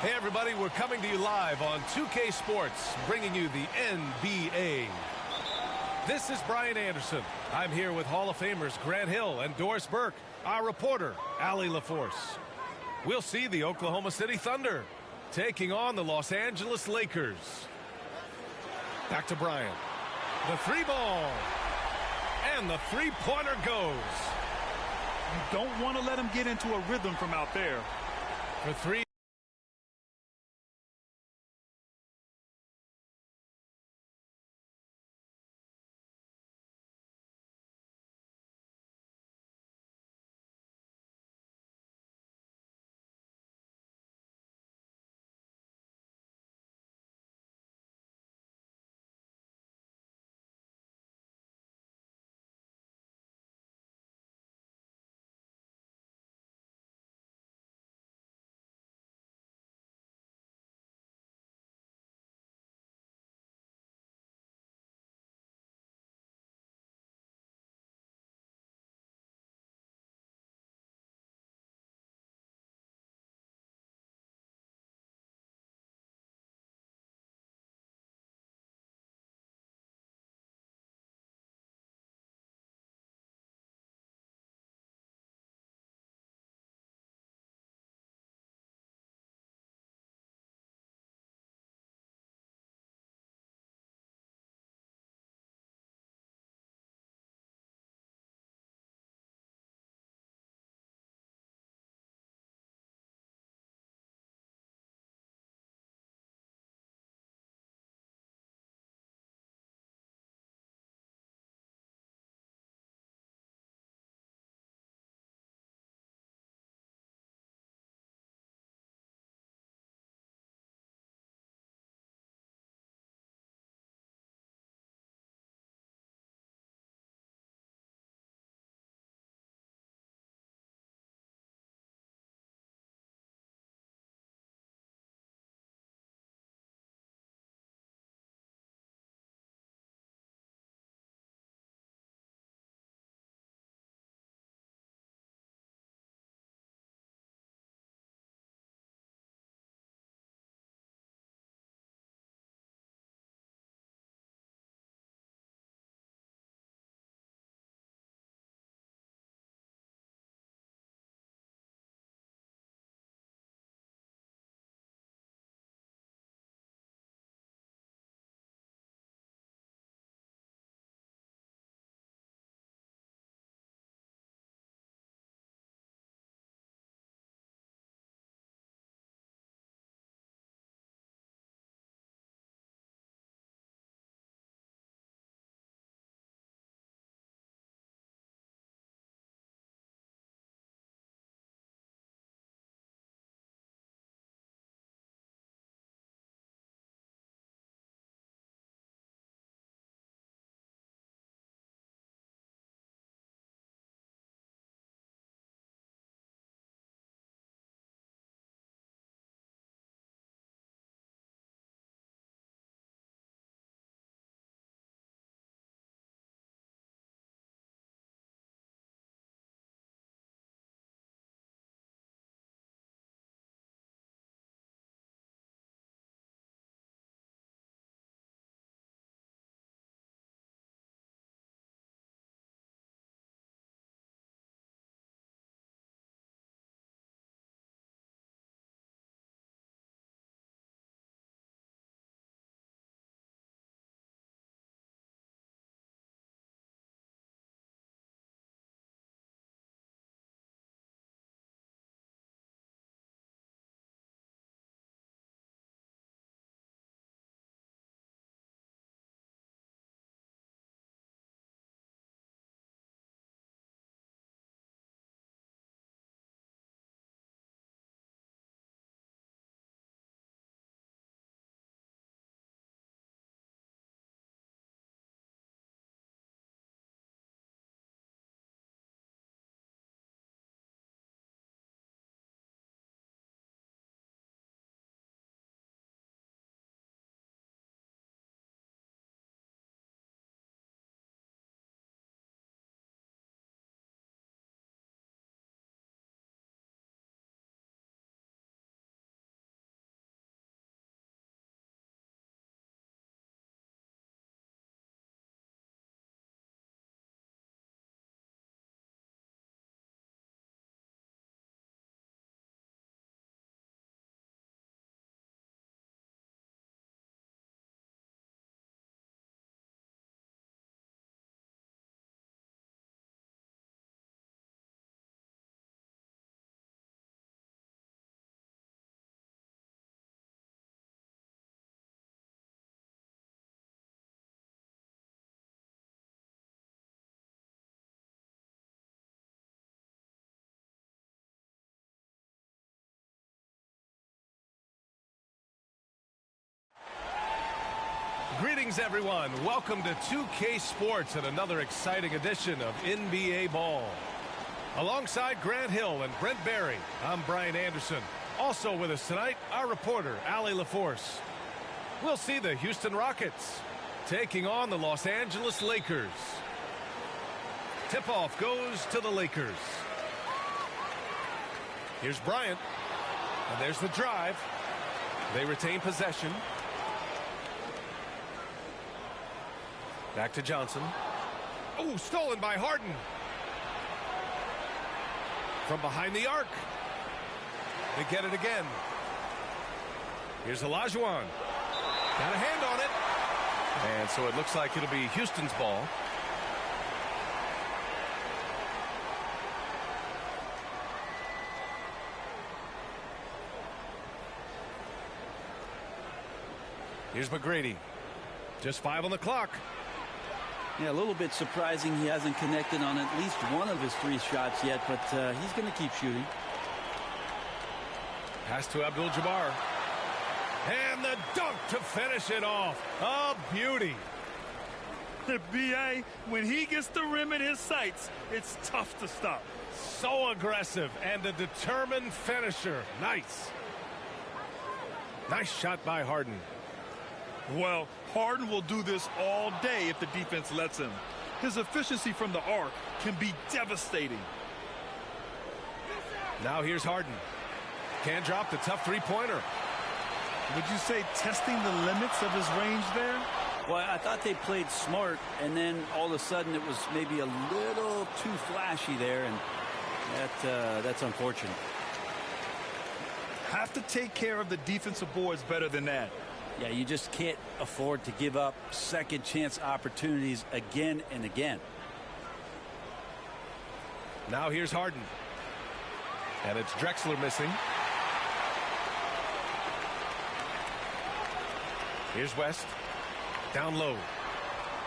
Hey everybody, we're coming to you live on 2K Sports, bringing you the NBA. This is Brian Anderson. I'm here with Hall of Famers Grant Hill and Doris Burke, our reporter, Allie LaForce. We'll see the Oklahoma City Thunder taking on the Los Angeles Lakers. Back to Brian. The three ball. And the three-pointer goes. You don't want to let him get into a rhythm from out there. For three. Greetings, everyone. Welcome to 2K Sports and another exciting edition of NBA Ball. Alongside Grant Hill and Brent Barry, I'm Brian Anderson. Also with us tonight, our reporter, Allie LaForce. We'll see the Houston Rockets taking on the Los Angeles Lakers. Tip-off goes to the Lakers. Here's Bryant. And there's the drive. They retain possession. Back to Johnson. Oh, stolen by Harden. From behind the arc. They get it again. Here's Olajuwon. Got a hand on it. And so it looks like it'll be Houston's ball. Here's McGrady. Just 5 on the clock. Yeah, a little bit surprising he hasn't connected on at least one of his 3 shots yet, but he's going to keep shooting. Pass to Abdul-Jabbar. And the dunk to finish it off. A beauty. The BA, when he gets the rim in his sights, it's tough to stop. So aggressive and a determined finisher. Nice. Nice shot by Harden. Well, Harden will do this all day if the defense lets him. His efficiency from the arc can be devastating. Now here's Harden. Can't drop the tough three-pointer. Would you say testing the limits of his range there? Well, I thought they played smart, and then all of a sudden it was maybe a little too flashy there, and that's unfortunate. Have to take care of the defensive boards better than that. Yeah, you just can't afford to give up second chance opportunities again and again. Now here's Harden. And it's Drexler missing. Here's West. Down low.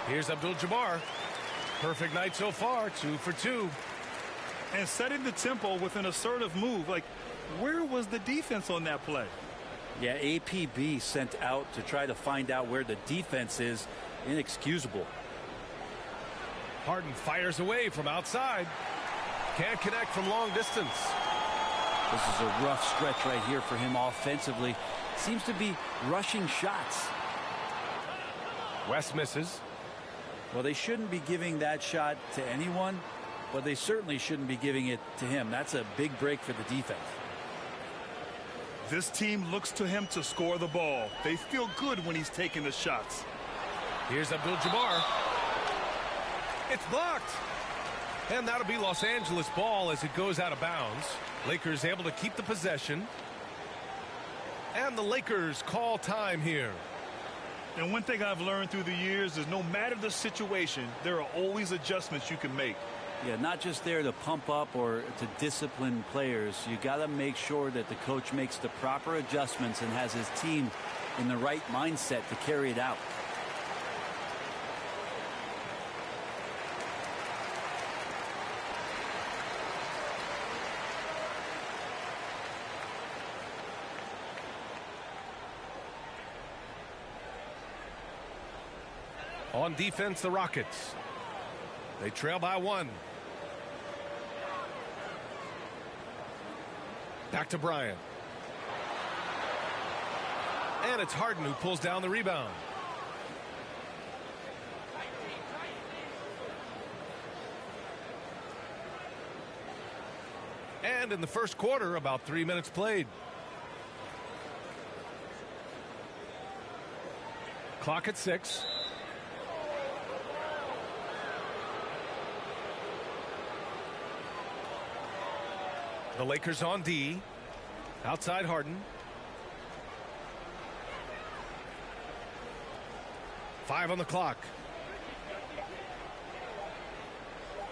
Here's Abdul-Jabbar. Perfect night so far. 2 for 2. And setting the tempo with an assertive move. Like, where was the defense on that play? Yeah, APB sent out to try to find out where the defense is. Inexcusable. Harden fires away from outside. Can't connect from long distance. This is a rough stretch right here for him offensively. Seems to be rushing shots. West misses. Well, they shouldn't be giving that shot to anyone, but they certainly shouldn't be giving it to him. That's a big break for the defense. This team looks to him to score the ball. They feel good when he's taking the shots. Here's Abdul-Jabbar. It's blocked. And that'll be Los Angeles ball as it goes out of bounds. Lakers able to keep the possession. And the Lakers call time here. And one thing I've learned through the years is no matter the situation, there are always adjustments you can make. Yeah, not just there to pump up or to discipline players. You got to make sure that the coach makes the proper adjustments and has his team in the right mindset to carry it out. On defense, the Rockets. They trail by 1. Back to Bryant. And it's Harden who pulls down the rebound. And in the first quarter, about 3 minutes played. Clock at 6. The Lakers on D. Outside Harden. 5 on the clock.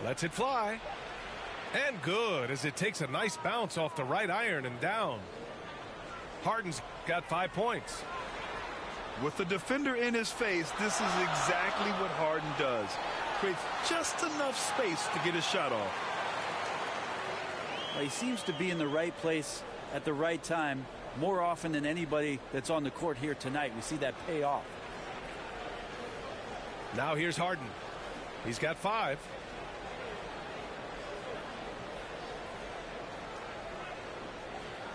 Lets it fly. And good as it takes a nice bounce off the right iron and down. Harden's got 5 points. With the defender in his face, this is exactly what Harden does. Creates just enough space to get his shot off. Well, he seems to be in the right place at the right time more often than anybody that's on the court here tonight. We see that pay off. Now here's Harden. He's got 5.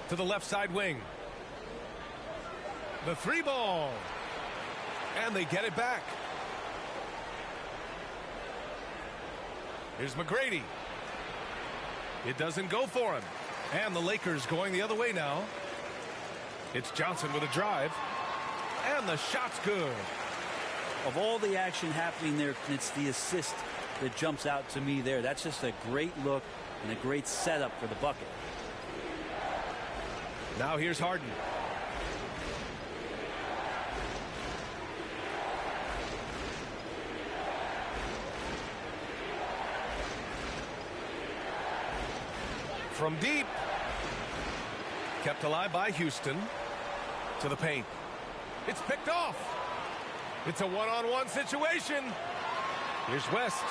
To the left side wing. The 3 ball. And they get it back. Here's McGrady. It doesn't go for him. And the Lakers going the other way now. It's Johnson with a drive. And the shot's good. Of all the action happening there, it's the assist that jumps out to me there. That's just a great look and a great setup for the bucket. Now here's Harden. From deep. Kept alive by Houston. To the paint. It's picked off. It's a one-on-one situation. Here's West.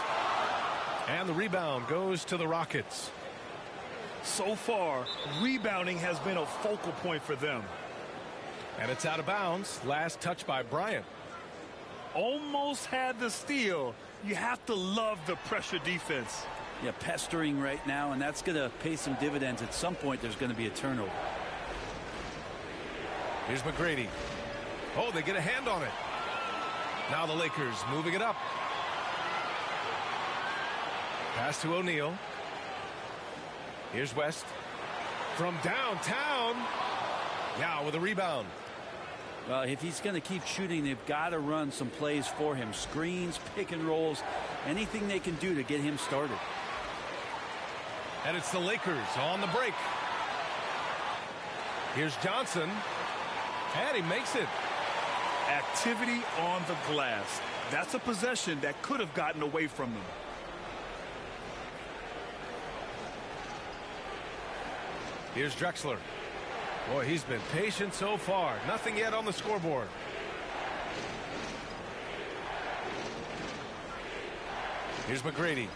And the rebound goes to the Rockets. So far, rebounding has been a focal point for them. And it's out of bounds. Last touch by Bryant. Almost had the steal. You have to love the pressure defense. Yeah, pestering right now, and that's going to pay some dividends. At some point, there's going to be a turnover. Here's McGrady. Oh, they get a hand on it. Now the Lakers moving it up. Pass to O'Neal. Here's West. From downtown. Now with a rebound. Well, if he's going to keep shooting, they've got to run some plays for him. Screens, pick and rolls, anything they can do to get him started. And it's the Lakers on the break. Here's Johnson. And he makes it. Activity on the glass. That's a possession that could have gotten away from them. Here's Drexler. Boy, he's been patient so far. Nothing yet on the scoreboard. Here's McGrady.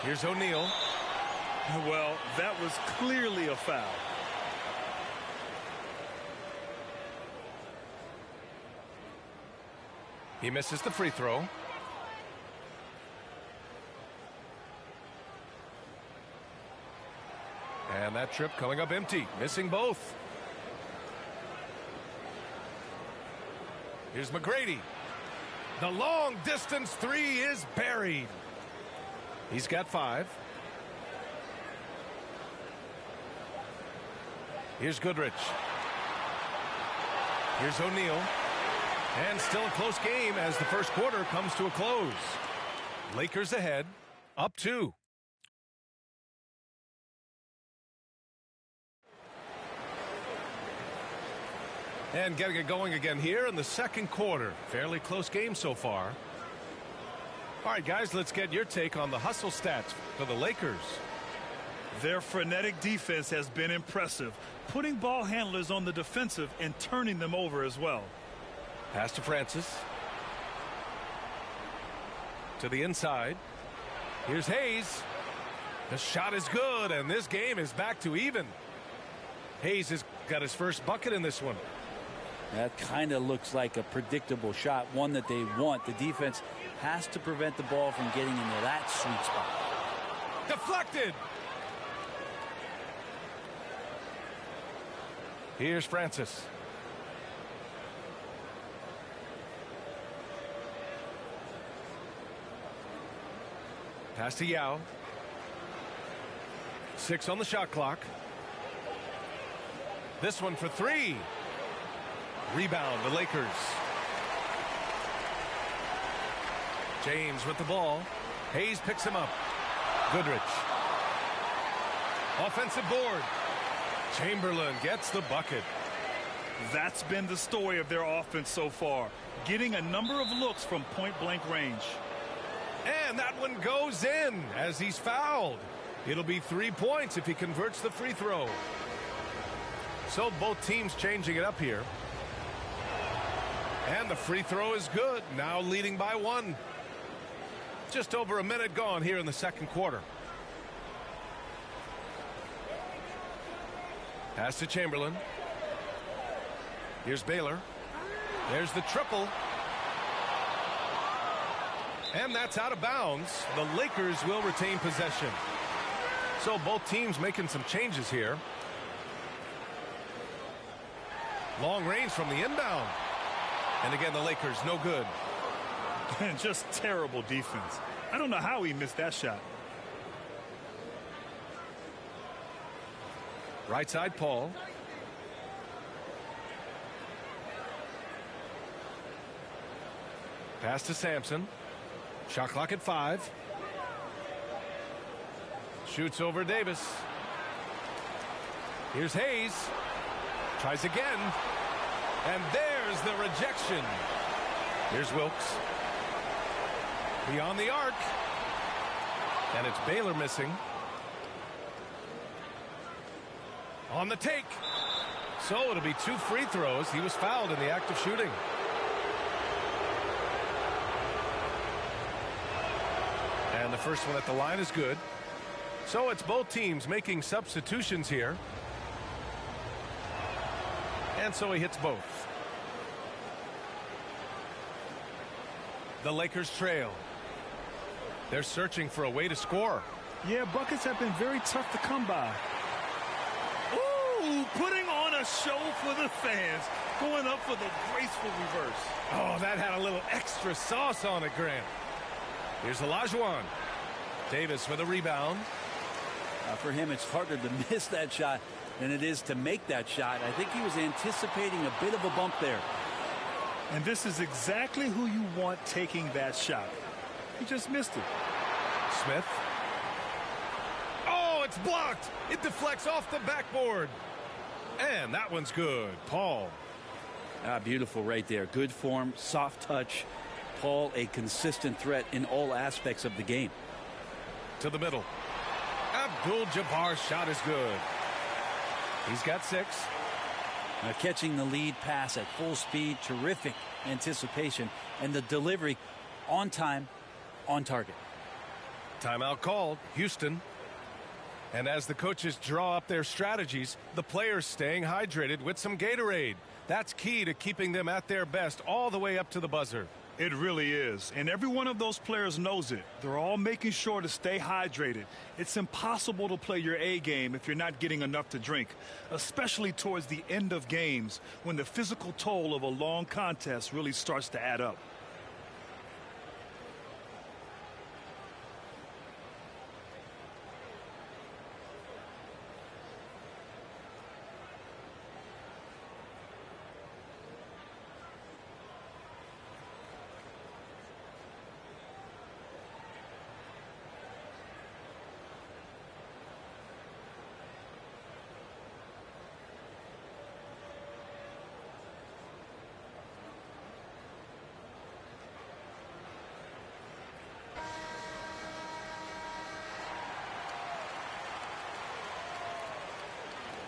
Here's O'Neal. Well, that was clearly a foul. He misses the free throw. And that trip coming up empty, missing both. Here's McGrady. The long distance 3 is buried. He's got 5. Here's Goodrich. Here's O'Neal. And still a close game as the first quarter comes to a close. Lakers ahead, up 2. And getting it going again here in the second quarter. Fairly close game so far. All right, guys, let's get your take on the hustle stats for the Lakers. Their frenetic defense has been impressive, putting ball handlers on the defensive and turning them over as well. Pass to Francis. To the inside. Here's Hayes. The shot is good, and this game is back to even. Hayes has got his first bucket in this one. That kind of looks like a predictable shot, one that they want. The defense has to prevent the ball from getting into that sweet spot. Deflected. Here's Francis. Pass to Yao. 6 on the shot clock. This one for 3. Rebound, the Lakers. James with the ball. Hayes picks him up. Goodrich. Offensive board. Chamberlain gets the bucket. That's been the story of their offense so far, getting a number of looks from point-blank range. And that one goes in as he's fouled. It'll be 3 points if he converts the free throw. So both teams changing it up here. And the free throw is good. Now leading by 1. Just over a minute gone here in the second quarter. Pass to Chamberlain. Here's Baylor. There's the triple. And that's out of bounds. The Lakers will retain possession. So both teams making some changes here. Long range from the inbound. And again, the Lakers no good. And just terrible defense. I don't know how he missed that shot. Right side, Paul. Pass to Sampson. Shot clock at 5. Shoots over Davis. Here's Hayes. Tries again. And there's the rejection. Here's Wilkes. Beyond the arc. And it's Baylor missing. On the take. So it'll be 2 free throws. He was fouled in the act of shooting. And the first one at the line is good. So it's both teams making substitutions here. And so he hits both. The Lakers trail. They're searching for a way to score. Yeah, buckets have been very tough to come by. Ooh, putting on a show for the fans. Going up for the graceful reverse. Oh, that had a little extra sauce on it, Grant. Here's Olajuwon. Davis with a rebound. For him, it's harder to miss that shot than it is to make that shot. I think he was anticipating a bit of a bump there. And this is exactly who you want taking that shot. He just missed it. Smith. Oh, it's blocked. It deflects off the backboard. And that one's good. Paul. Beautiful right there. Good form, soft touch. Paul, a consistent threat in all aspects of the game. To the middle. Abdul-Jabbar's shot is good. He's got 6. Catching the lead pass at full speed, terrific anticipation, and the delivery on time, on target. Timeout called. Houston. And as the coaches draw up their strategies, the players staying hydrated with some Gatorade. That's key to keeping them at their best all the way up to the buzzer. It really is. And every one of those players knows it. They're all making sure to stay hydrated. It's impossible to play your A game if you're not getting enough to drink, especially towards the end of games when the physical toll of a long contest really starts to add up.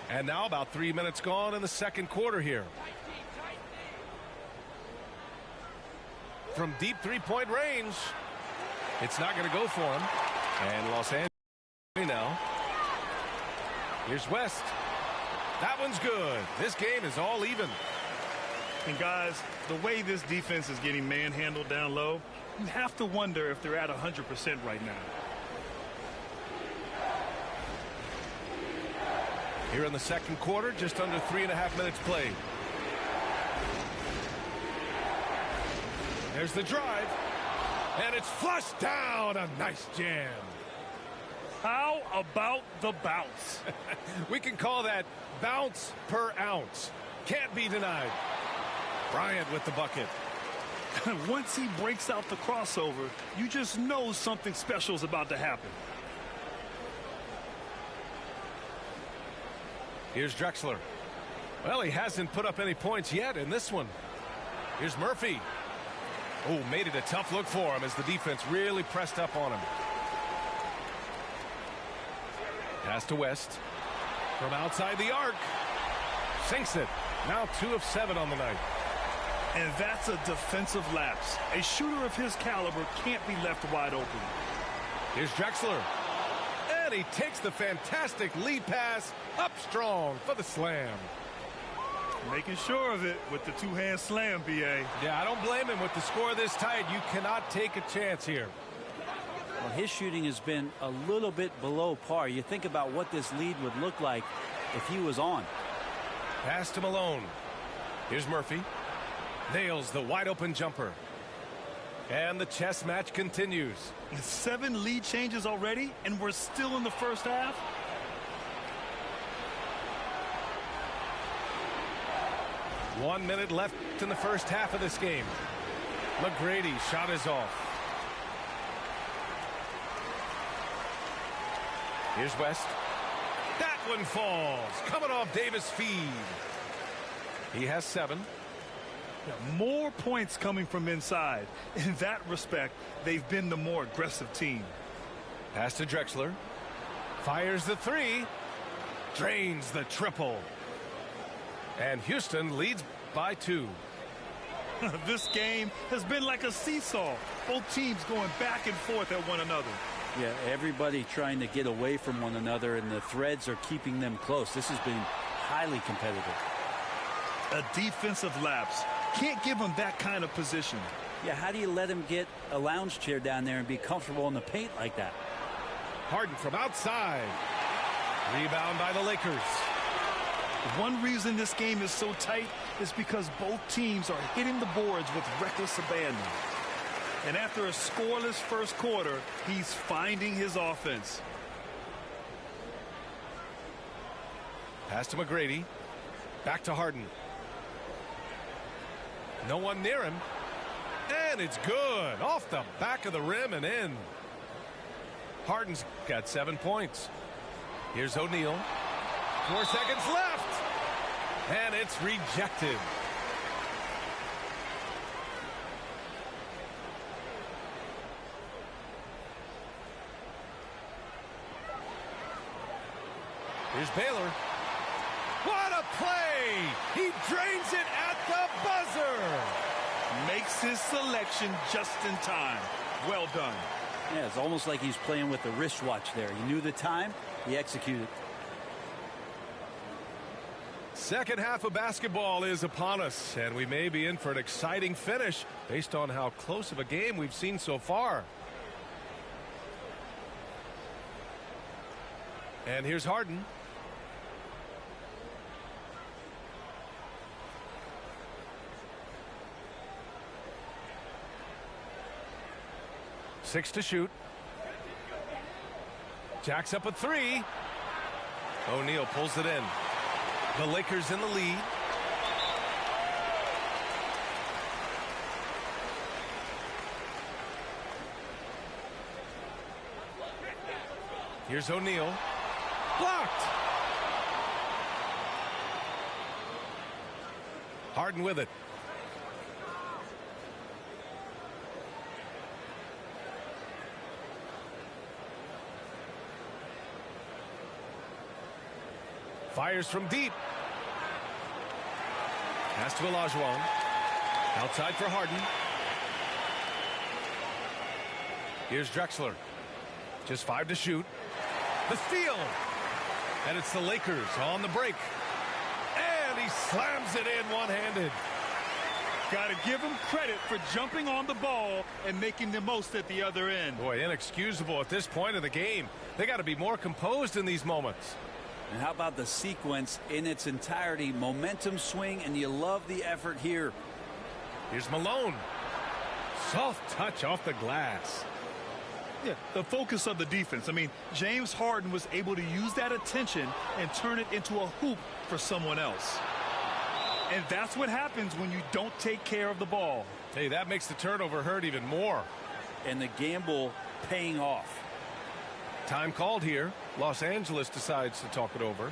And now about 3 minutes gone in the second quarter here. From deep three-point range. It's not going to go for him. And Los Angeles now. Here's West. That one's good. This game is all even. And guys, the way this defense is getting manhandled down low, you have to wonder if they're at 100% right now. Here in the second quarter, just under 3.5 minutes played. There's the drive. And it's flushed down. A nice jam. How about the bounce? We can call that bounce per ounce. Can't be denied. Bryant with the bucket. Once he breaks out the crossover, you just know something special is about to happen. Here's Drexler. Well, he hasn't put up any points yet in this one. Here's Murphy. Oh, made it a tough look for him as the defense really pressed up on him. Pass to West. From outside the arc. Sinks it. Now 2 of 7 on the night. And that's a defensive lapse. A shooter of his caliber can't be left wide open. Here's Drexler. And he takes the fantastic lead pass up strong for the slam. Making sure of it with the two-hand slam, B.A. Yeah, I don't blame him. With the score this tight, you cannot take a chance here. Well, his shooting has been a little bit below par. You think about what this lead would look like if he was on. Pass to Malone. Here's Murphy. Nails the wide-open jumper. And the chess match continues. 7 lead changes already, and we're still in the first half. One minute left in the first half of this game. McGrady's shot is off. Here's West. That one falls. Coming off Davis' feed. He has 7. More points coming from inside. In that respect, they've been the more aggressive team. Pass to Drexler. Fires the 3. Drains the triple. And Houston leads by 2. This game has been like a seesaw. Both teams going back and forth at one another. Yeah, everybody trying to get away from one another, and the threads are keeping them close. This has been highly competitive. A defensive lapse. Can't give him that kind of position. Yeah, how do you let him get a lounge chair down there and be comfortable in the paint like that? Harden from outside. Rebound by the Lakers. One reason this game is so tight is because both teams are hitting the boards with reckless abandon. And after a scoreless first quarter, he's finding his offense. Pass to McGrady. Back to Harden. No one near him. And it's good. Off the back of the rim and in. Harden's got 7 points. Here's O'Neal. 4 seconds left. And it's rejected. Here's Baylor. What a play! He drains it at the buzzer. Makes his selection just in time. Well done. Yeah, it's almost like he's playing with the wristwatch there. He knew the time. He executed. Second half of basketball is upon us, and we may be in for an exciting finish based on how close of a game we've seen so far. And here's Harden. Six to shoot. Jacks up a 3. O'Neal pulls it in. The Lakers in the lead. Here's O'Neal. Blocked. Harden with it. Fires from deep. Pass to Olajuwon. Outside for Harden. Here's Drexler. Just 5 to shoot. The steal. And it's the Lakers on the break. And he slams it in one-handed. Got to give him credit for jumping on the ball and making the most at the other end. Boy, inexcusable at this point of the game. They got to be more composed in these moments. And how about the sequence in its entirety? Momentum swing, and you love the effort here. Here's Malone. Soft touch off the glass. Yeah, the focus of the defense. I mean, James Harden was able to use that attention and turn it into a hoop for someone else. And that's what happens when you don't take care of the ball. Hey, that makes the turnover hurt even more. And the gamble paying off. Time called here. Los Angeles decides to talk it over.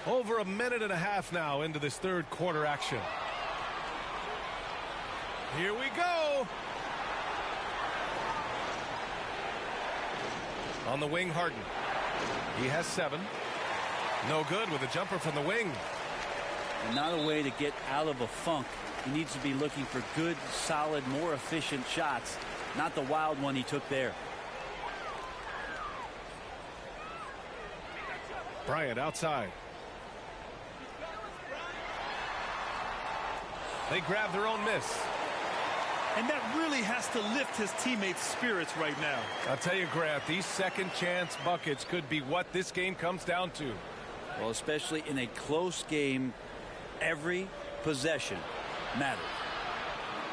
Over a minute and a half now into this third quarter action. Here we go. On the wing, Harden. He has 7. No good with a jumper from the wing. And not a way to get out of a funk. He needs to be looking for good, solid, more efficient shots, not the wild one he took there. Bryant outside. They grab their own miss. And that really has to lift his teammates' spirits right now. I'll tell you, Grant, these second chance buckets could be what this game comes down to. Well, especially in a close game, every possession matters.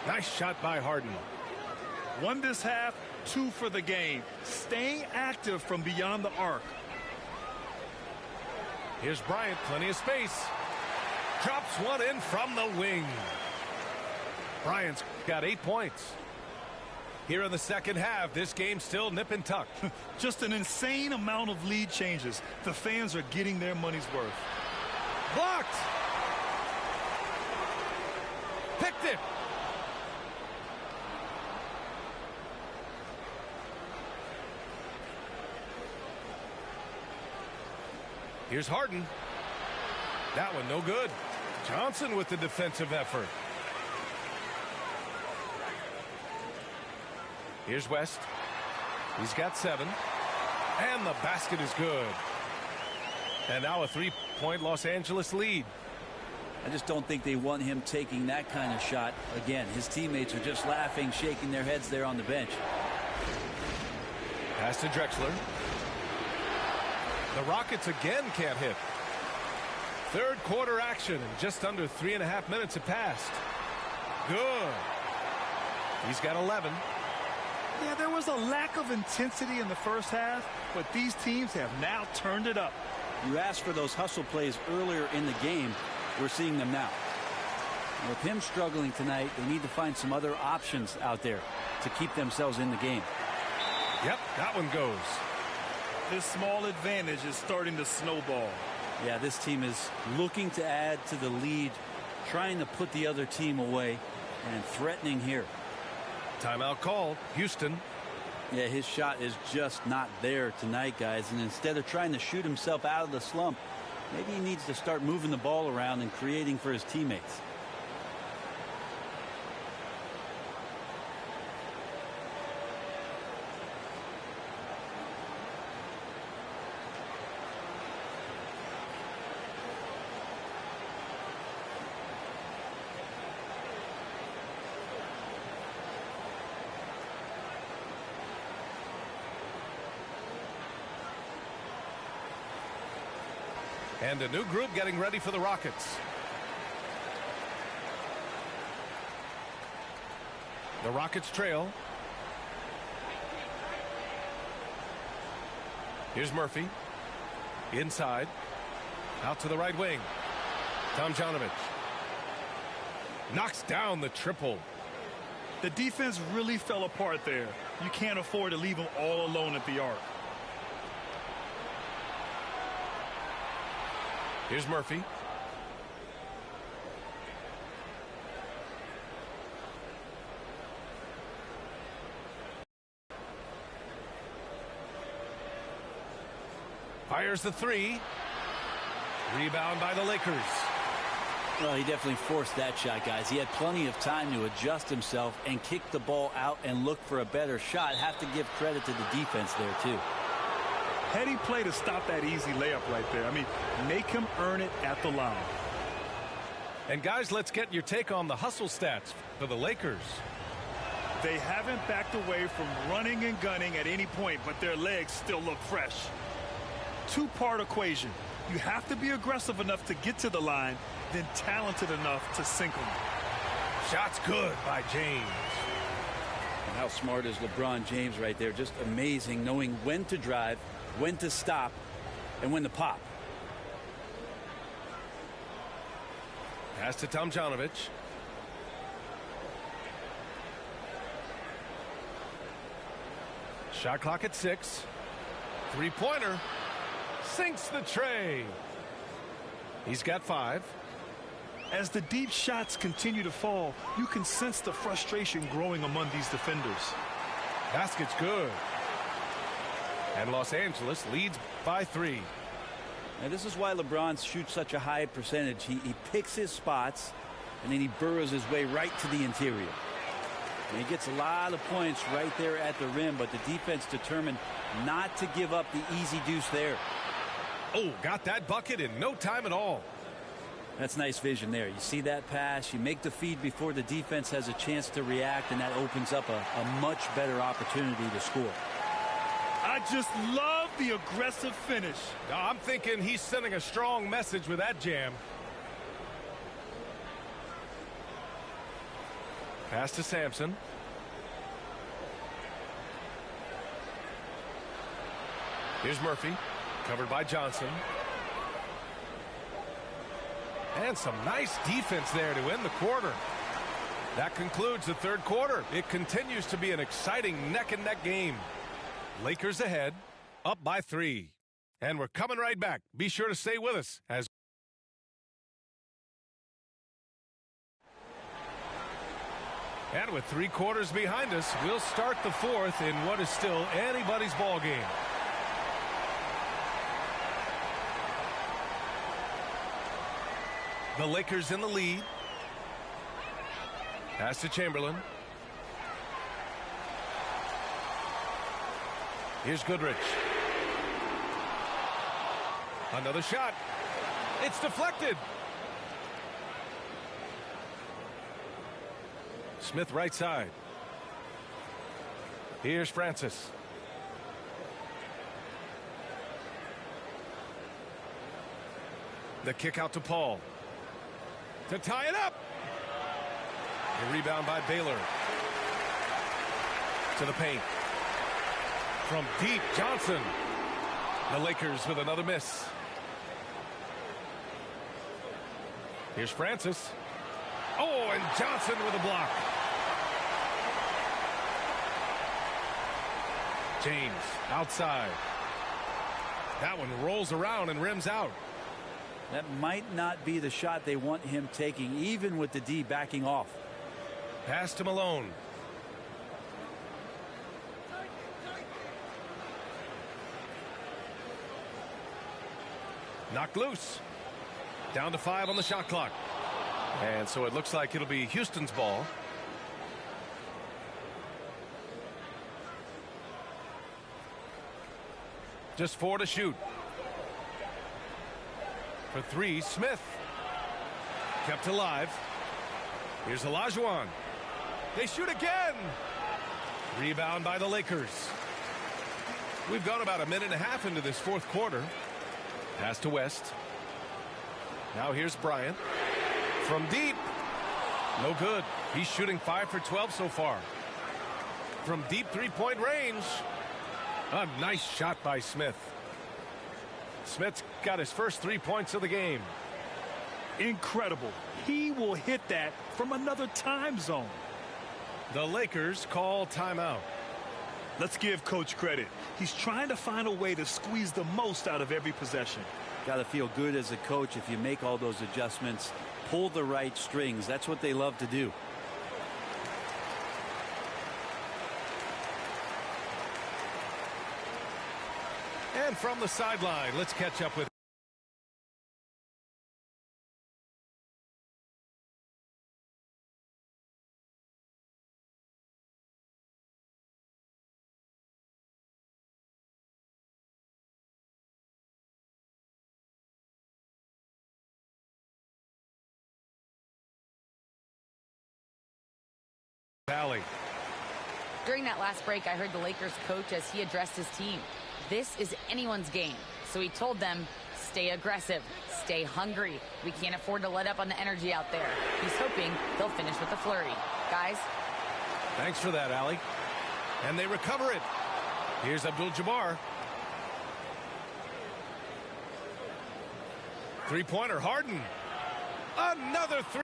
Nice shot by Harden. 1 this half, 2 for the game. Staying active from beyond the arc. Here's Bryant, plenty of space. Drops one in from the wing. Bryant's got 8 points. Here in the second half, this game's still nip and tuck. Just an insane amount of lead changes. The fans are getting their money's worth. Blocked. Picked it. Here's Harden. That one no good. Johnson with the defensive effort. Here's West. He's got 7. And the basket is good. And now a 3-point Los Angeles lead. I just don't think they want him taking that kind of shot again. His teammates are just laughing, shaking their heads there on the bench. Pass to Drexler. The Rockets again can't hit. Third quarter action, and just under 3.5 minutes have passed. Good. He's got 11. Yeah, there was a lack of intensity in the first half, but these teams have now turned it up. You asked for those hustle plays earlier in the game. We're seeing them now. And with him struggling tonight, they need to find some other options out there to keep themselves in the game. Yep, that one goes. This small advantage is starting to snowball. Yeah, this team is looking to add to the lead, trying to put the other team away, and threatening here. Timeout call. Houston. Yeah, his shot is just not there tonight, guys. And instead of trying to shoot himself out of the slump, maybe he needs to start moving the ball around and creating for his teammates. And a new group getting ready for the Rockets. The Rockets trail. Here's Murphy. Inside. Out to the right wing. Tomjanovich. Knocks down the triple. The defense really fell apart there. You can't afford to leave them all alone at the arc. Here's Murphy. Fires the 3. Rebound by the Lakers. Well, he definitely forced that shot, guys. He had plenty of time to adjust himself and kick the ball out and look for a better shot. Have to give credit to the defense there, too. Heady play to stop that easy layup right there. I mean, make him earn it at the line. And guys, let's get your take on the hustle stats for the Lakers. They haven't backed away from running and gunning at any point, but their legs still look fresh. Two-part equation. You have to be aggressive enough to get to the line, then talented enough to sink them. Shots good by James. And how smart is LeBron James right there? Just amazing, knowing when to drive, when to stop, and when to pop. Pass to Tomjanovich. Shot clock at 6. Three-pointer. Sinks the tray. He's got 5. As the deep shots continue to fall, you can sense the frustration growing among these defenders. Basket's good. And Los Angeles leads by 3. Now, this is why LeBron shoots such a high percentage. He picks his spots, and then he burrows his way right to the interior. And he gets a lot of points right there at the rim, but the defense determined not to give up the easy deuce there. Oh, got that bucket in no time at all. That's nice vision there. You see that pass, you make the feed before the defense has a chance to react, and that opens up a much better opportunity to score. I just love the aggressive finish. Now, I'm thinking he's sending a strong message with that jam. Pass to Sampson. Here's Murphy, covered by Johnson. And some nice defense there to end the quarter. That concludes the third quarter. It continues to be an exciting neck-and-neck game. Lakers ahead, up by 3. And we're coming right back. Be sure to stay with us as and with 3 quarters behind us, we'll start the fourth in what is still anybody's ball game. The Lakers in the lead. Pass to Chamberlain. Here's Goodrich. Another shot. It's deflected. Smith right side. Here's Francis. The kick out to Paul. To tie it up. A rebound by Baylor. To the paint. From deep, Johnson. The Lakers with another miss. Here's Francis. Oh, and Johnson with a block. James outside. That one rolls around and rims out. That might not be the shot they want him taking, even with the D backing off. Pass to Malone. Knocked loose. Down to 5 on the shot clock. And so it looks like it'll be Houston's ball. Just 4 to shoot. For 3, Smith. Kept alive. Here's Olajuwon. They shoot again. Rebound by the Lakers. We've gone about a minute and a half into this fourth quarter. Pass to West. Now here's Bryant. From deep. No good. He's shooting 5 for 12 so far. From deep three-point range. A nice shot by Smith. Smith's got his first 3 points of the game. Incredible. He will hit that from another time zone. The Lakers call timeout. Let's give Coach credit. He's trying to find a way to squeeze the most out of every possession. Got to feel good as a coach if you make all those adjustments, pull the right strings. That's what they love to do. And from the sideline, let's catch up with Valley. During that last break, I heard the Lakers coach as he addressed his team. This is anyone's game. So he told them, stay aggressive, stay hungry. We can't afford to let up on the energy out there. He's hoping they'll finish with a flurry. Guys. Thanks for that, Allie. And they recover it. Here's Abdul-Jabbar. Three-pointer, Harden. Another three.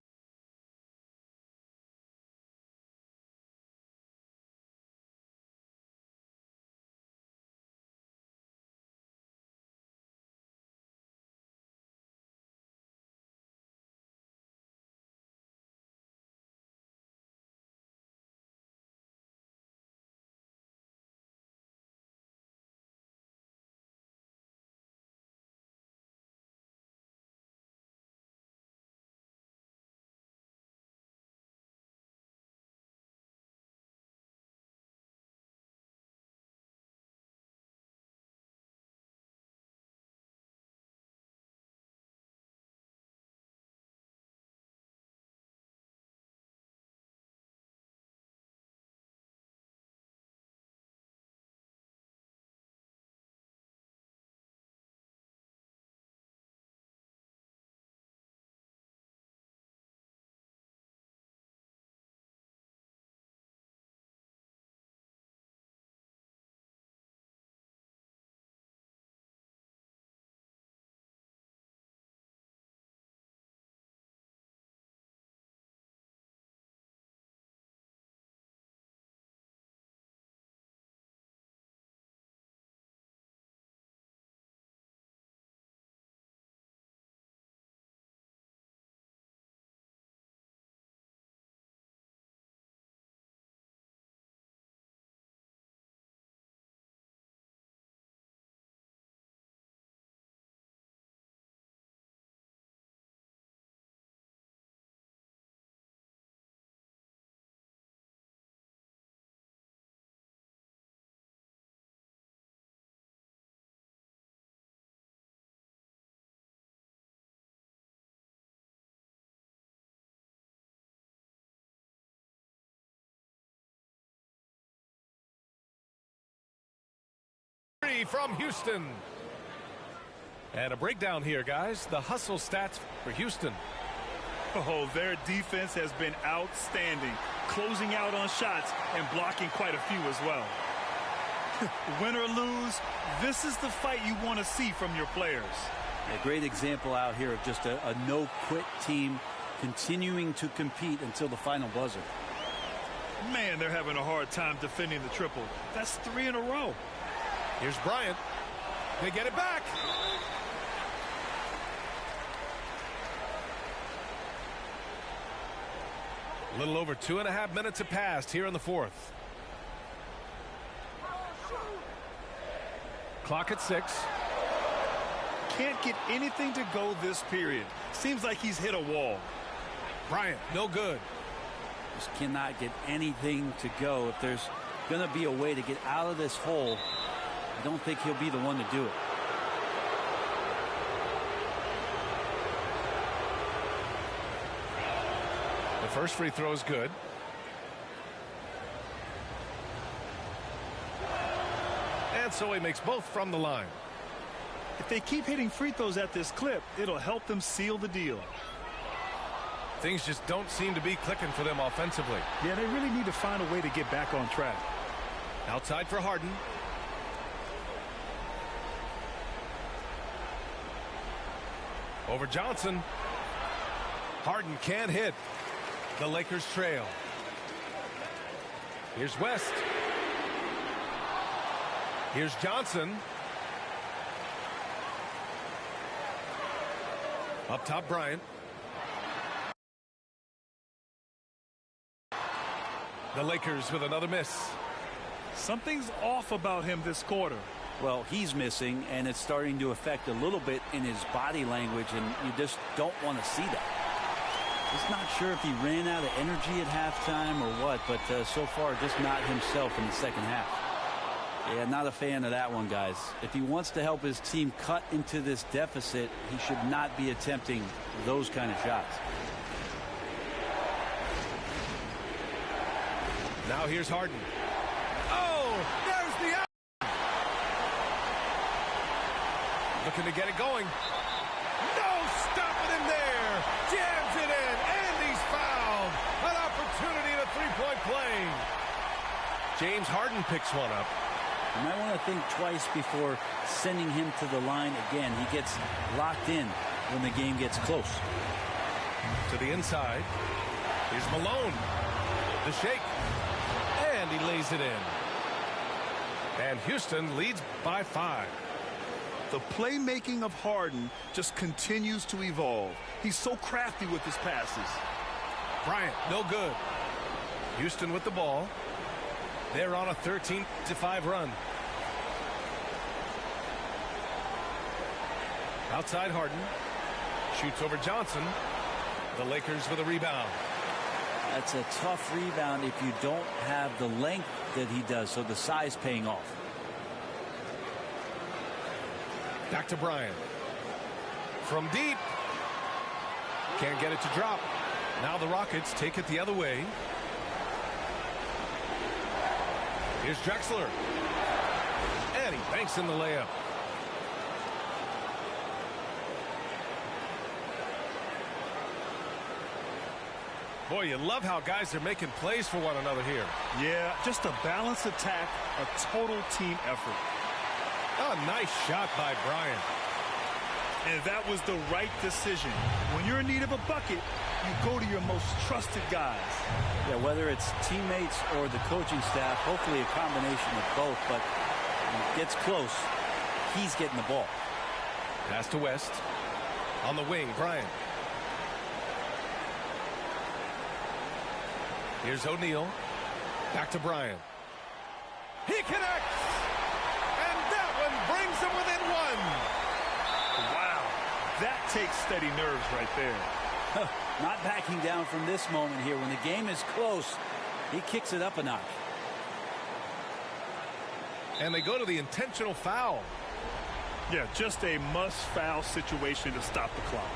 three from Houston. And a breakdown here, guys. The hustle stats for Houston. Oh, their defense has been outstanding, closing out on shots and blocking quite a few as well. Win or lose, this is the fight you want to see from your players. A great example out here of just a no-quit team continuing to compete until the final buzzer. Man, they're having a hard time defending the triple. That's 3 in a row. Here's Bryant. They get it back. A little over 2.5 minutes have passed here in the fourth. Clock at 6. Can't get anything to go this period. Seems like he's hit a wall. Bryant, no good. Just cannot get anything to go. If there's going to be a way to get out of this hole, I don't think he'll be the one to do it. The first free throw is good. And so he makes both from the line. If they keep hitting free throws at this clip, it'll help them seal the deal. Things just don't seem to be clicking for them offensively. Yeah, they really need to find a way to get back on track. Outside for Harden. Over Johnson. Harden can't hit. The Lakers trail. Here's West. Here's Johnson. Up top, Bryant. The Lakers with another miss. Something's off about him this quarter. Well, he's missing, and it's starting to affect a little bit in his body language, and you just don't want to see that. Just not sure if he ran out of energy at halftime or what, but so far just not himself in the second half. Yeah, not a fan of that one, guys. If he wants to help his team cut into this deficit, he should not be attempting those kind of shots. Now here's Harden. Oh, there's the out. Looking to get it going. No stopping him there. Jams it in, and he's fouled. An opportunity in a three-point play. James Harden picks one up. You might want to think twice before sending him to the line again. He gets locked in when the game gets close. To the inside. Here's Malone. The shake. And he lays it in. And Houston leads by 5. The playmaking of Harden just continues to evolve. He's so crafty with his passes. Bryant, no good. Houston with the ball. They're on a 13-5 run. Outside Harden. Shoots over Johnson. The Lakers with a rebound. That's a tough rebound if you don't have the length that he does, so the size paying off. Back to Bryant. From deep. Can't get it to drop. Now the Rockets take it the other way. Here's Drexler. And he banks in the layup. Boy, you love how guys are making plays for one another here. Yeah, just a balanced attack, a total team effort. A nice shot by Bryant. And that was the right decision. When you're in need of a bucket, you go to your most trusted guys. Yeah, whether it's teammates or the coaching staff, hopefully a combination of both, but when it gets close, he's getting the ball. Pass to West. On the wing, Bryant. Here's O'Neal. Back to Bryant. He connects! And that one brings him within 1. Wow, that takes steady nerves right there. Not backing down from this moment here. When the game is close, he kicks it up a notch. And they go to the intentional foul. Yeah, just a must-foul situation to stop the clock.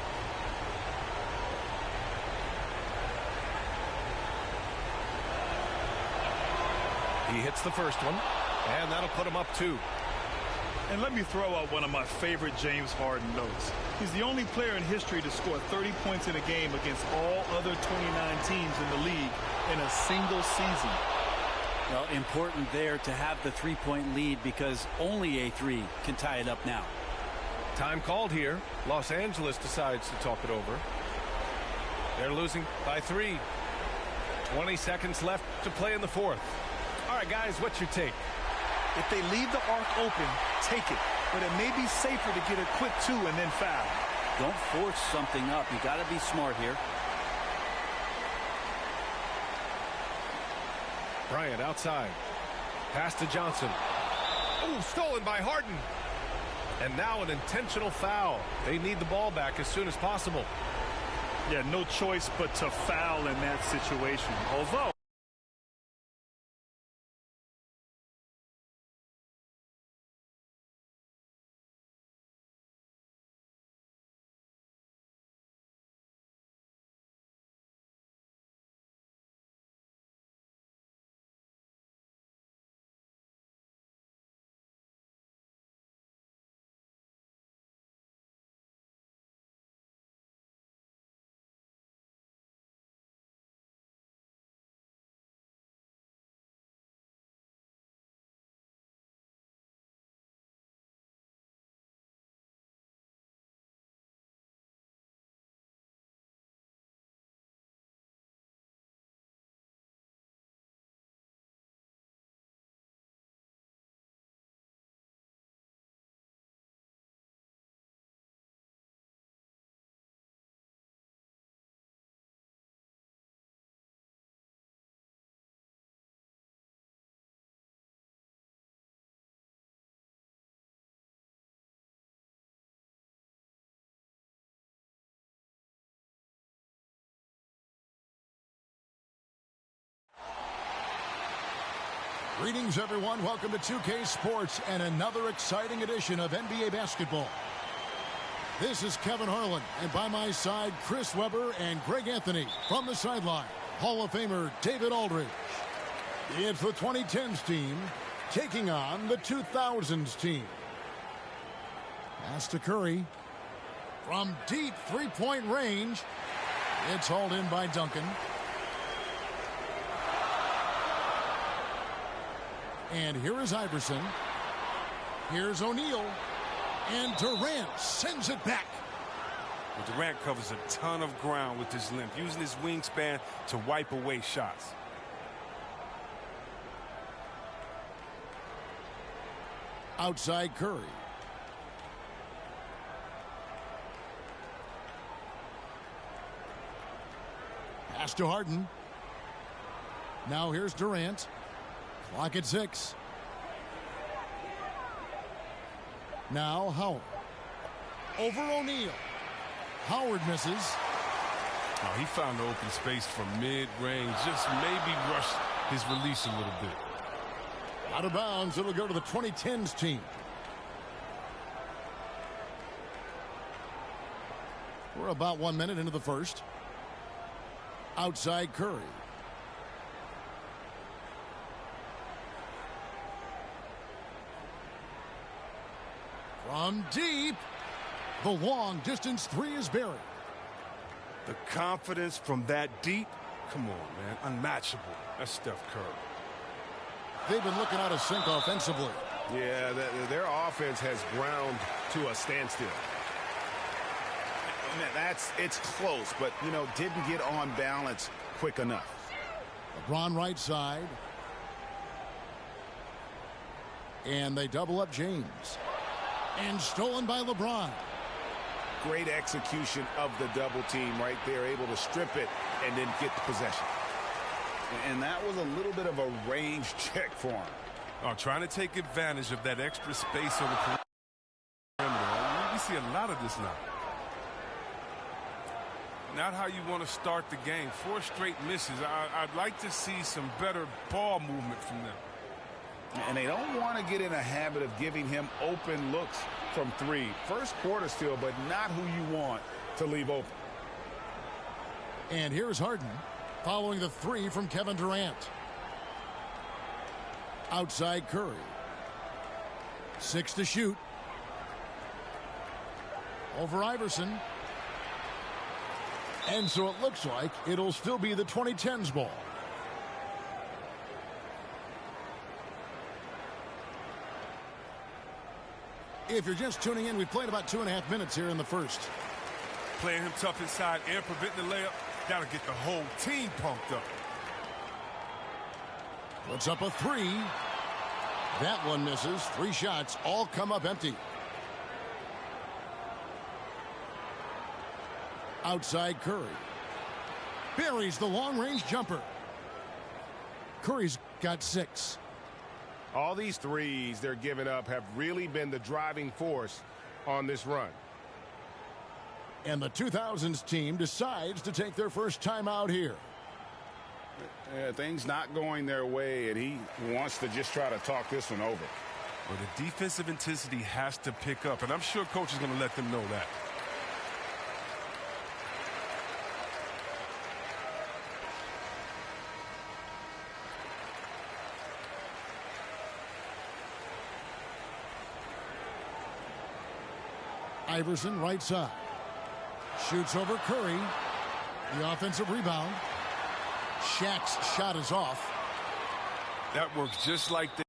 He hits the first one, and that'll put him up 2. And let me throw out one of my favorite James Harden notes. He's the only player in history to score 30 points in a game against all other 29 teams in the league in a single season. Well, important there to have the three-point lead because only a three can tie it up now. Time called here. Los Angeles decides to talk it over. They're losing by 3. 20 seconds left to play in the fourth. All right, guys, what's your take? If they leave the arc open, take it. But it may be safer to get a quick 2 and then foul. Don't force something up. You got to be smart here. Bryant outside. Pass to Johnson. Oh, stolen by Harden. And now an intentional foul. They need the ball back as soon as possible. Yeah, no choice but to foul in that situation. Although Greetings, everyone. Welcome to 2K Sports and another exciting edition of NBA basketball. This is Kevin Harlan, and by my side, Chris Webber and Greg Anthony. From the sideline, Hall of Famer David Aldridge. It's the 2010s team taking on the 2000s team. Pass to Curry. From deep three-point range, it's hauled in by Duncan. And here is Iverson. Here's O'Neal. And Durant sends it back. Well, Durant covers a ton of ground with his length, using his wingspan to wipe away shots. Outside Curry. Pass to Harden. Now here's Durant. Clock at 6. Now Howard. Over O'Neal. Howard misses. Oh, he found the open space from mid-range. Just maybe rushed his release a little bit. Out of bounds. It'll go to the 2010s team. We're about 1 minute into the first. Outside Curry. From deep, the long-distance three is buried. The confidence from that deep, come on, man, unmatchable. That's Steph Curry. They've been looking out of sync offensively. Yeah, their offense has ground to a standstill. It's close, but, didn't get on balance quick enough. LeBron right side. And they double up James. And stolen by LeBron. Great execution of the double team right there, able to strip it and then get the possession. And that was a little bit of a range check for him. Oh, trying to take advantage of that extra space on the perimeter. We see a lot of this now. Not how you want to start the game. 4 straight misses. I'd like to see some better ball movement from them. And they don't want to get in a habit of giving him open looks from 3. First quarter still, but not who you want to leave open. And here's Harden following the 3 from Kevin Durant. Outside Curry. 6 to shoot. Over Iverson. And so it looks like it'll still be the 2010s ball. If you're just tuning in, we played about 2.5 minutes here in the first. Playing him tough inside and preventing the layup. That'll get the whole team pumped up. Puts up a 3. That one misses. 3 shots all come up empty. Outside Curry. Buries the long-range jumper. Curry's got 6. All these threes they're giving up have really been the driving force on this run. And the 2000s team decides to take their first time out here. Things not going their way, and he wants to just try to talk this one over. Well, the defensive intensity has to pick up, and I'm sure coach is going to let them know that. Iverson right side. Shoots over Curry. The offensive rebound. Shaq's shot is off. That works just like the